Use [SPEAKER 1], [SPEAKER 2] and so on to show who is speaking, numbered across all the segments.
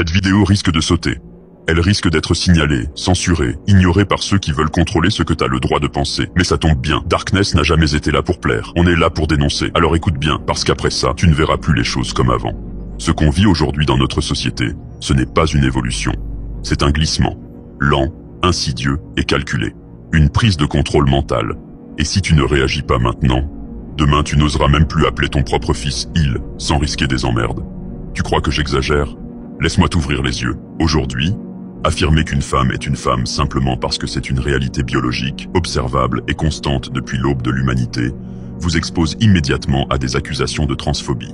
[SPEAKER 1] Cette vidéo risque de sauter. Elle risque d'être signalée, censurée, ignorée par ceux qui veulent contrôler ce que t'as le droit de penser. Mais ça tombe bien, Darkness n'a jamais été là pour plaire. On est là pour dénoncer. Alors écoute bien, parce qu'après ça, tu ne verras plus les choses comme avant. Ce qu'on vit aujourd'hui dans notre société, ce n'est pas une évolution. C'est un glissement. Lent, insidieux et calculé. Une prise de contrôle mental. Et si tu ne réagis pas maintenant, demain tu n'oseras même plus appeler ton propre fils il, sans risquer des emmerdes. Tu crois que j'exagère? Laisse-moi t'ouvrir les yeux. Aujourd'hui, affirmer qu'une femme est une femme simplement parce que c'est une réalité biologique, observable et constante depuis l'aube de l'humanité, vous expose immédiatement à des accusations de transphobie.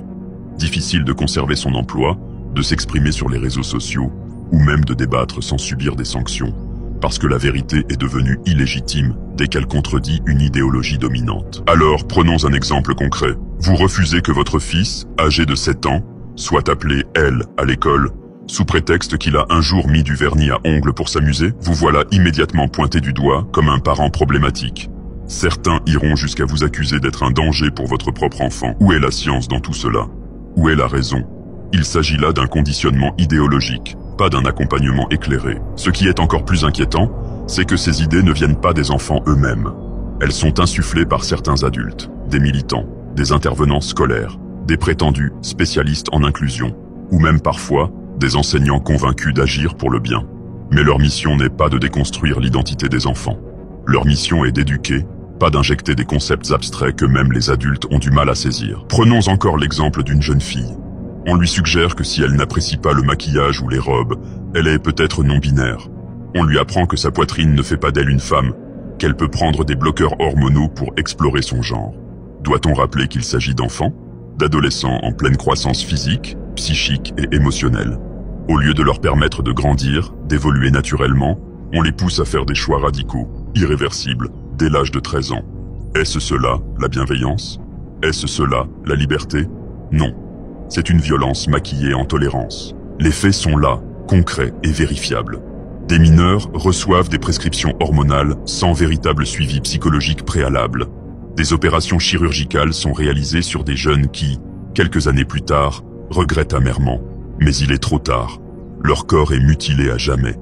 [SPEAKER 1] Difficile de conserver son emploi, de s'exprimer sur les réseaux sociaux, ou même de débattre sans subir des sanctions, parce que la vérité est devenue illégitime dès qu'elle contredit une idéologie dominante. Alors, prenons un exemple concret. Vous refusez que votre fils, âgé de 7 ans, soit appelé « elle » à l'école, sous prétexte qu'il a un jour mis du vernis à ongles pour s'amuser, vous voilà immédiatement pointé du doigt comme un parent problématique. Certains iront jusqu'à vous accuser d'être un danger pour votre propre enfant. Où est la science dans tout cela? Où est la raison? Il s'agit là d'un conditionnement idéologique, pas d'un accompagnement éclairé. Ce qui est encore plus inquiétant, c'est que ces idées ne viennent pas des enfants eux-mêmes. Elles sont insufflées par certains adultes, des militants, des intervenants scolaires, des prétendus spécialistes en inclusion, ou même parfois des enseignants convaincus d'agir pour le bien. Mais leur mission n'est pas de déconstruire l'identité des enfants. Leur mission est d'éduquer, pas d'injecter des concepts abstraits que même les adultes ont du mal à saisir. Prenons encore l'exemple d'une jeune fille. On lui suggère que si elle n'apprécie pas le maquillage ou les robes, elle est peut-être non-binaire. On lui apprend que sa poitrine ne fait pas d'elle une femme, qu'elle peut prendre des bloqueurs hormonaux pour explorer son genre. Doit-on rappeler qu'il s'agit d'enfants, d'adolescents en pleine croissance physique, psychique et émotionnelle? Au lieu de leur permettre de grandir, d'évoluer naturellement, on les pousse à faire des choix radicaux, irréversibles, dès l'âge de 13 ans. Est-ce cela, la bienveillance? Est-ce cela, la liberté? Non. C'est une violence maquillée en tolérance. Les faits sont là, concrets et vérifiables. Des mineurs reçoivent des prescriptions hormonales sans véritable suivi psychologique préalable. Des opérations chirurgicales sont réalisées sur des jeunes qui, quelques années plus tard, regrettent amèrement. Mais il est trop tard. Leur corps est mutilé à jamais.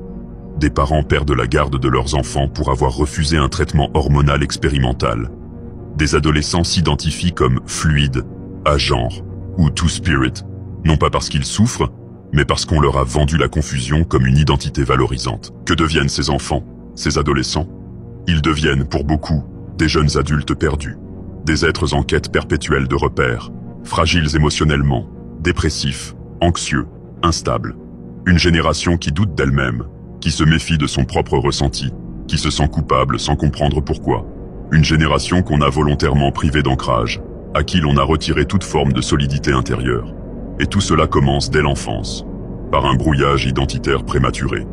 [SPEAKER 1] Des parents perdent la garde de leurs enfants pour avoir refusé un traitement hormonal expérimental. Des adolescents s'identifient comme fluides, agenres ou two-spirit, non pas parce qu'ils souffrent, mais parce qu'on leur a vendu la confusion comme une identité valorisante. Que deviennent ces enfants, ces adolescents? Ils deviennent, pour beaucoup, des jeunes adultes perdus, des êtres en quête perpétuelle de repères, fragiles émotionnellement, dépressifs, anxieux, instables. Une génération qui doute d'elle-même, qui se méfie de son propre ressenti, qui se sent coupable sans comprendre pourquoi. Une génération qu'on a volontairement privée d'ancrage, à qui l'on a retiré toute forme de solidité intérieure. Et tout cela commence dès l'enfance, par un brouillage identitaire prématuré.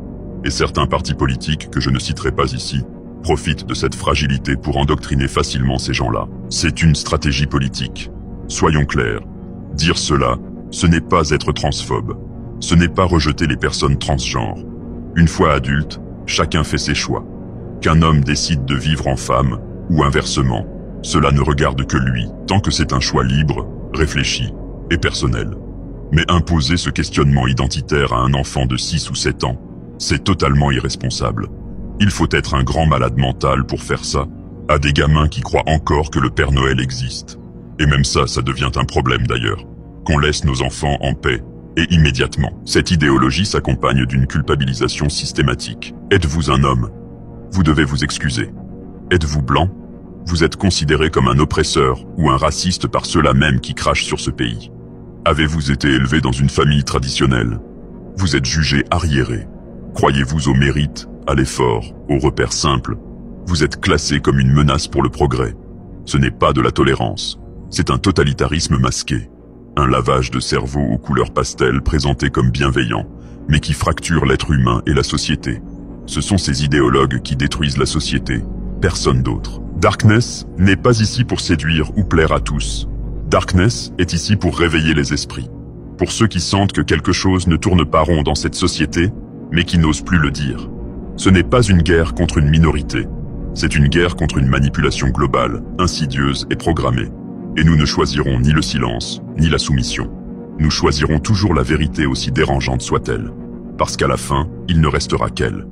[SPEAKER 1] Et certains partis politiques, que je ne citerai pas ici, profitent de cette fragilité pour endoctriner facilement ces gens-là. C'est une stratégie politique. Soyons clairs, dire cela, ce n'est pas être transphobe. Ce n'est pas rejeter les personnes transgenres. Une fois adulte, chacun fait ses choix. Qu'un homme décide de vivre en femme, ou inversement, cela ne regarde que lui, tant que c'est un choix libre, réfléchi et personnel. Mais imposer ce questionnement identitaire à un enfant de 6 ou 7 ans, c'est totalement irresponsable. Il faut être un grand malade mental pour faire ça, à des gamins qui croient encore que le Père Noël existe. Et même ça devient un problème d'ailleurs. Qu'on laisse nos enfants en paix, et immédiatement. Cette idéologie s'accompagne d'une culpabilisation systématique. Êtes-vous un homme? Vous devez vous excuser. Êtes-vous blanc? Vous êtes considéré comme un oppresseur ou un raciste par ceux-là même qui crachent sur ce pays. Avez-vous été élevé dans une famille traditionnelle? Vous êtes jugé arriéré. Croyez-vous au mérite, à l'effort, aux repères simples? Vous êtes classé comme une menace pour le progrès. Ce n'est pas de la tolérance. C'est un totalitarisme masqué. Un lavage de cerveau aux couleurs pastel présenté comme bienveillant, mais qui fracture l'être humain et la société. Ce sont ces idéologues qui détruisent la société, personne d'autre. Darkness n'est pas ici pour séduire ou plaire à tous. Darkness est ici pour réveiller les esprits. Pour ceux qui sentent que quelque chose ne tourne pas rond dans cette société, mais qui n'osent plus le dire. Ce n'est pas une guerre contre une minorité. C'est une guerre contre une manipulation globale, insidieuse et programmée. Et nous ne choisirons ni le silence, ni la soumission. Nous choisirons toujours la vérité aussi dérangeante soit-elle. Parce qu'à la fin, il ne restera qu'elle.